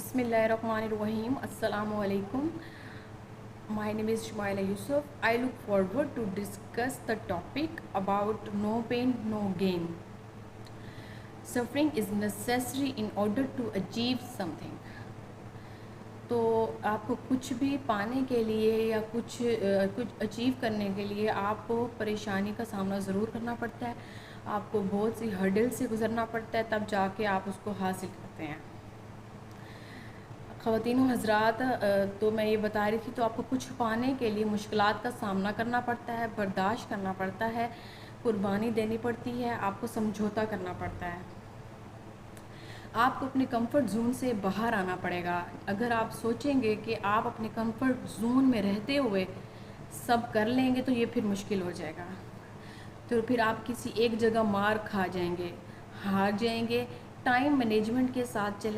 Bismillahirrahmanirrahim. Assalamu alaikum. My name is Shumaila Yusuf. I look forward to discuss the topic about no pain, no gain. Suffering is necessary in order to achieve something. تو آپ کو کچھ بھی پانے کے لیے یا کچھ اچیو کرنے کے لیے آپ کو پریشانی کا سامنا ضرور کرنا پڑتا ہے. آپ کو بہت سی ہرڈل سے گزرنا پڑتا ہے، تب جا کے آپ اس کو حاصل کرتے ہیں. خواتین و حضرات، تو میں یہ بتا رہی تھی، تو آپ کو کچھ پانے کے لیے مشکلات کا سامنا کرنا پڑتا ہے، برداشت کرنا پڑتا ہے، قربانی دینی پڑتی ہے، آپ کو سمجھوتا کرنا پڑتا ہے. آپ کو اپنے کمفرٹ زون سے باہر آنا پڑے گا. اگر آپ سوچیں گے کہ آپ اپنے کمفرٹ زون میں رہتے ہوئے سب کر لیں گے تو یہ پھر مشکل ہو جائے گا. تو پھر آپ کسی ایک جگہ مار کھا جائیں گے، ہار جائیں گے. ٹائم مینجمنٹ کے ساتھ چلیں.